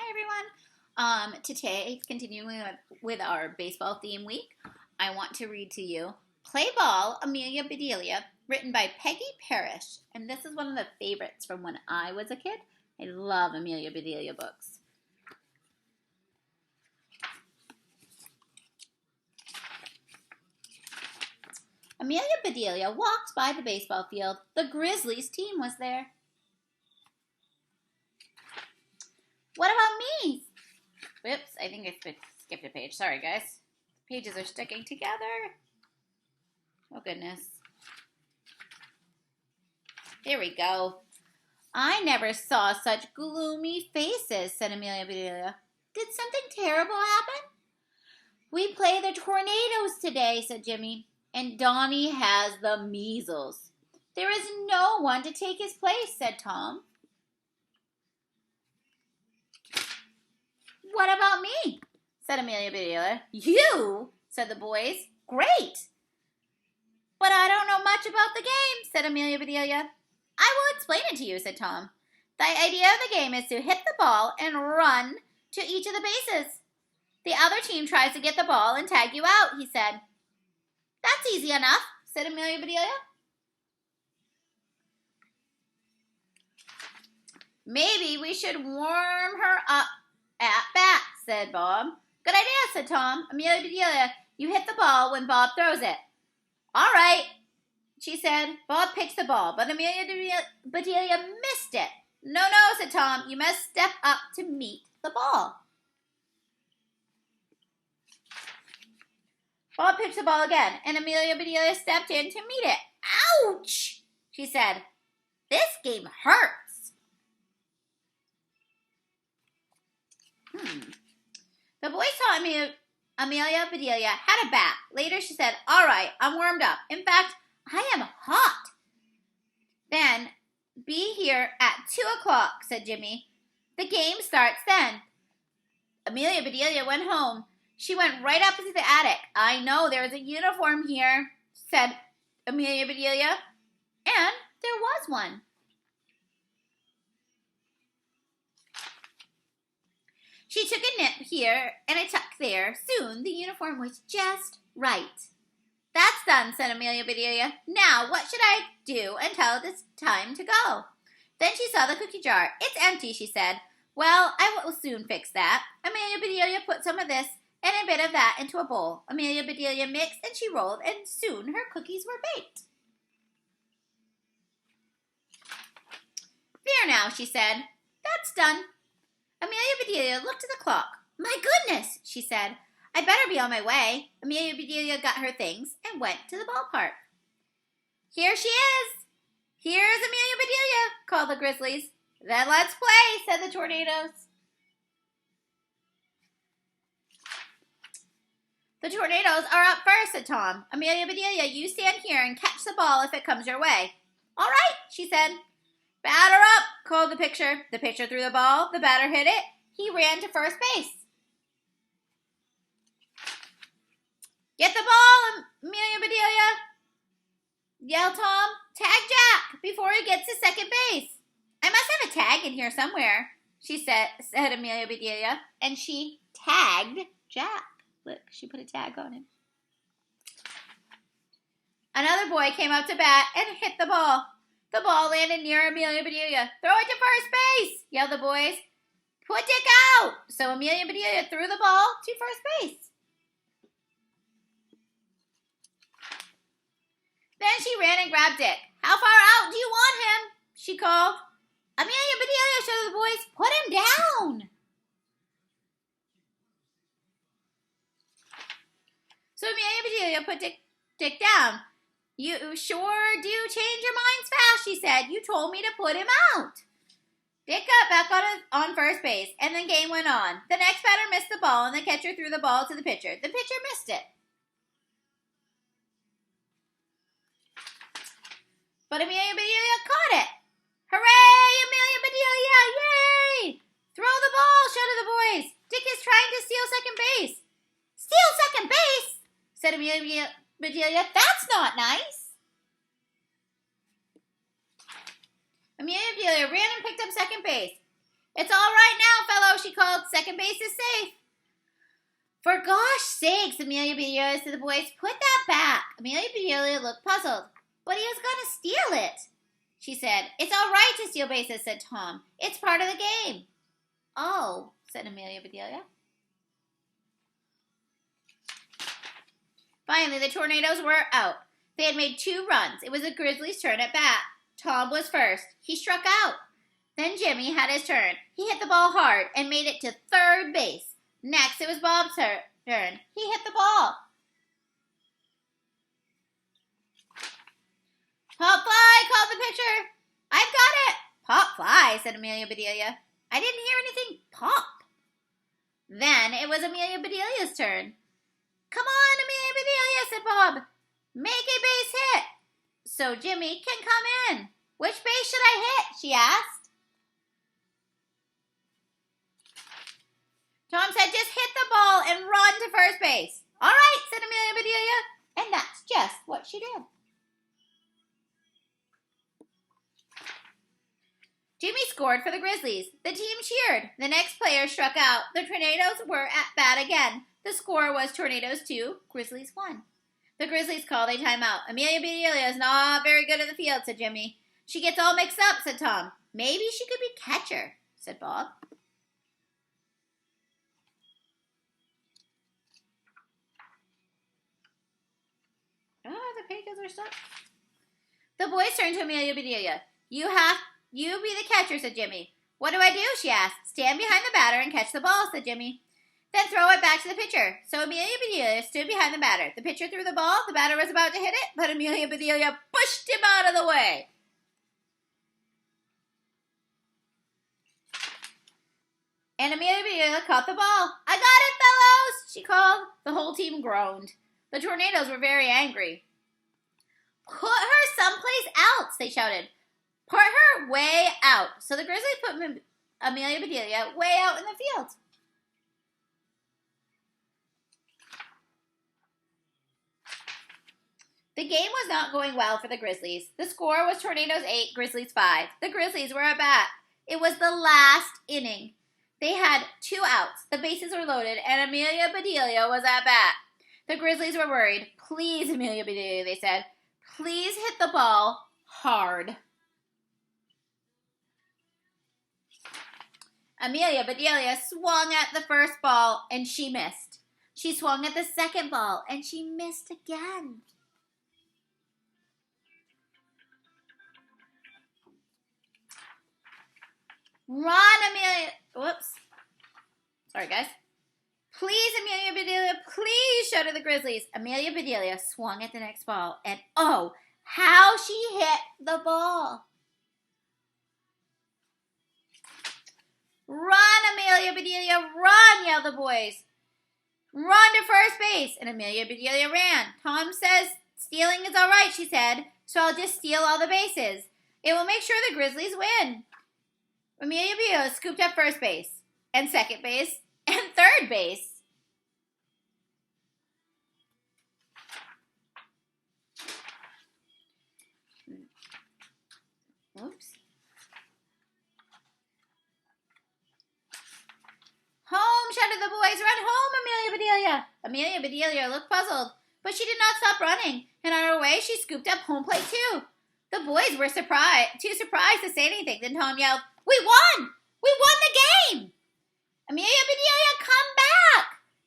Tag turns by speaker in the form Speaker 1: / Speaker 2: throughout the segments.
Speaker 1: Hi everyone. Today, continuing with our baseball theme week, I want to read to you Play Ball, Amelia Bedelia, written by Peggy Parrish. And this is one of the favorites from when I was a kid. I love Amelia Bedelia books. Amelia Bedelia walked by the baseball field. The Grizzlies team was there. What about me? Whoops, I think I skipped a page. Sorry, guys. Pages are sticking together. Oh, goodness. Here we go. I never saw such gloomy faces, said Amelia Bedelia. Did something terrible happen? We play the Tornadoes today, said Jimmy. And Donnie has the measles. There is no one to take his place, said Tom. What about me? Said Amelia Bedelia. You? Said the boys. Great. But I don't know much about the game, said Amelia Bedelia. I will explain it to you, said Tom. The idea of the game is to hit the ball and run to each of the bases. The other team tries to get the ball and tag you out, he said. That's easy enough, said Amelia Bedelia. Maybe we should warm her up at bat, said Bob. Good idea, said Tom. Amelia Bedelia, you hit the ball when Bob throws it. All right, she said. Bob pitched the ball, but Amelia Bedelia missed it. No, said Tom. You must step up to meet the ball. Bob pitched the ball again, and Amelia Bedelia stepped in to meet it. Ouch, she said. This game hurts. The boys saw Amelia Bedelia had a bat. Later she said, all right, I'm warmed up. In fact, I am hot. Then, be here at 2 o'clock, said Jimmy. The game starts then. Amelia Bedelia went home. She went right up to the attic. I know there is a uniform here, said Amelia Bedelia. And there was one. She took a nip here and a tuck there. Soon the uniform was just right. That's done, said Amelia Bedelia. Now what should I do until it's time to go? Then she saw the cookie jar. It's empty, she said. Well, I will soon fix that. Amelia Bedelia put some of this and a bit of that into a bowl. Amelia Bedelia mixed and she rolled, and soon her cookies were baked. There now, she said. That's done. Amelia Bedelia looked at the clock. My goodness, she said. I better be on my way. Amelia Bedelia got her things and went to the ballpark. Here she is. Here's Amelia Bedelia, called the Grizzlies. Then let's play, said the Tornadoes. The Tornadoes are up first, said Tom. Amelia Bedelia, you stand here and catch the ball if it comes your way. All right, she said. Batter up, called the pitcher. The pitcher threw the ball. The batter hit it. He ran to first base. Get the ball, Amelia Bedelia, yelled Tom. Tag Jack before he gets to second base. I must have a tag in here somewhere, she said Amelia Bedelia. And she tagged Jack. Look, she put a tag on him. Another boy came up to bat and hit the ball. The ball landed near Amelia Bedelia. Throw it to first base, yelled the boys. Put Dick out. So Amelia Bedelia threw the ball to first base. Then she ran and grabbed Dick. How far out do you want him? She called. Amelia Bedelia shouted the boys. Put him down. So Amelia Bedelia put Dick down. You sure do change your minds fast, she said. You told me to put him out. Dick got back on first base, and the game went on. The next batter missed the ball, and the catcher threw the ball to the pitcher. The pitcher missed it. But Amelia Bedelia caught it. Hooray, Amelia Bedelia, yay! Throw the ball, shouted the boys. Dick is trying to steal second base. Steal second base, said Amelia Bedelia. That's not nice. Amelia Bedelia ran and picked up second base. It's all right now, fellow, she called. Second base is safe. For gosh sakes, Amelia Bedelia said to the boys, put that back. Amelia Bedelia looked puzzled. But he was going to steal it, she said. It's all right to steal bases, said Tom. It's part of the game. Oh, said Amelia Bedelia. Finally, the Tornadoes were out. They had made 2 runs. It was the Grizzlies' turn at bat. Tom was first. He struck out. Then Jimmy had his turn. He hit the ball hard and made it to third base. Next, it was Bob's turn. He hit the ball. Pop fly, called the pitcher. I've got it. Pop fly, said Amelia Bedelia. I didn't hear anything pop. Then it was Amelia Bedelia's turn. Come on, Amelia Bedelia, said Bob. Make a base hit so Jimmy can come in. Which base should I hit? She asked. Tom said, just hit the ball and run to first base. All right, said Amelia Bedelia. And that's just what she did. Jimmy scored for the Grizzlies. The team cheered. The next player struck out. The Tornadoes were at bat again. The score was Tornadoes 2, Grizzlies 1. The Grizzlies called a timeout. Amelia Bedelia is not very good in the field, said Jimmy. She gets all mixed up, said Tom. Maybe she could be catcher, said Bob. Oh, the pages are stuck. The boys turned to Amelia Bedelia. You be the catcher, said Jimmy. What do I do? She asked. Stand behind the batter and catch the ball, said Jimmy. Then throw it back to the pitcher. So Amelia Bedelia stood behind the batter. The pitcher threw the ball. The batter was about to hit it, but Amelia Bedelia pushed him out of the way. And Amelia Bedelia caught the ball. I got it, fellows, she called. The whole team groaned. The Tornadoes were very angry. Put her someplace else, they shouted. Put her way out. So the Grizzlies put Amelia Bedelia way out in the field. The game was not going well for the Grizzlies. The score was Tornadoes 8, Grizzlies 5. The Grizzlies were at bat. It was the last inning. They had 2 outs. The bases were loaded, and Amelia Bedelia was at bat. The Grizzlies were worried. Please, Amelia Bedelia, they said. Please hit the ball hard. Amelia Bedelia swung at the first ball, and she missed. She swung at the second ball, and she missed again. Run, Amelia. Whoops. Sorry, guys. Please, Amelia Bedelia, please, shouted the Grizzlies. Amelia Bedelia swung at the next ball, and oh, how she hit the ball. Run, Amelia Bedelia, run, yelled the boys. Run to first base, and Amelia Bedelia ran. Tom says stealing is all right, she said, so I'll just steal all the bases. It will make sure the Grizzlies win. Amelia Bedelia scooped up first base, and second base, and third base. Oops. Home, shouted the boys. Run home, Amelia Bedelia. Amelia Bedelia looked puzzled, but she did not stop running, and on her way, she scooped up home plate too. The boys were too surprised to say anything. Then Tom yelled, "We won! We won the game!" Amelia Bedelia, come back!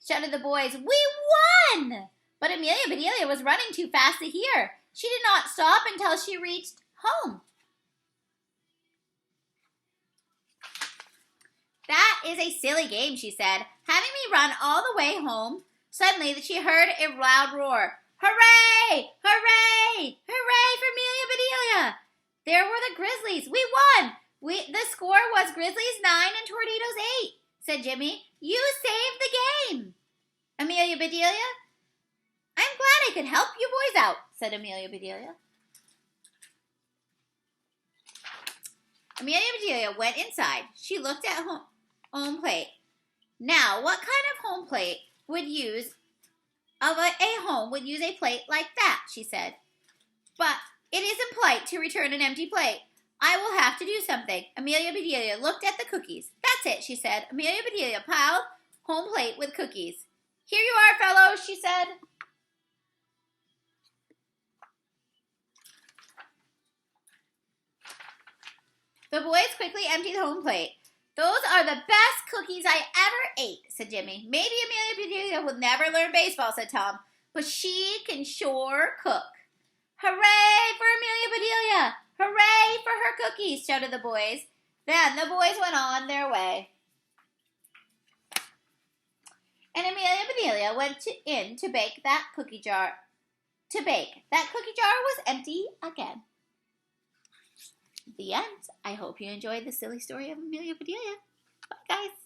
Speaker 1: Shouted the boys. We won! But Amelia Bedelia was running too fast to hear. She did not stop until she reached home. That is a silly game, she said, having me run all the way home. Suddenly, she heard a loud roar. Hooray! Hooray! Hooray for Amelia Bedelia! There were the Grizzlies. We won! The score was Grizzlies 9 and Tornadoes 8, said Jimmy. You saved the game. Amelia Bedelia? I'm glad I could help you boys out, said Amelia Bedelia. Amelia Bedelia went inside. She looked at home plate. Now, what kind of home plate would use a home would use a plate like that, she said. But it isn't polite to return an empty plate. I will have to do something. Amelia Bedelia looked at the cookies. That's That's it, she said. Amelia Bedelia piled home plate with cookies. Here you are, fellows, she said. The boys quickly emptied the home plate. Those are the best cookies I ever ate, said Jimmy. Maybe Amelia Bedelia will never learn baseball, said Tom, but she can sure cook. Hooray for Amelia Bedelia! Hooray for her cookies, shouted the boys. Then the boys went on their way. And Amelia Bedelia went in to bake that cookie jar. That cookie jar was empty again. The end. I hope you enjoyed the silly story of Amelia Bedelia. Bye, guys.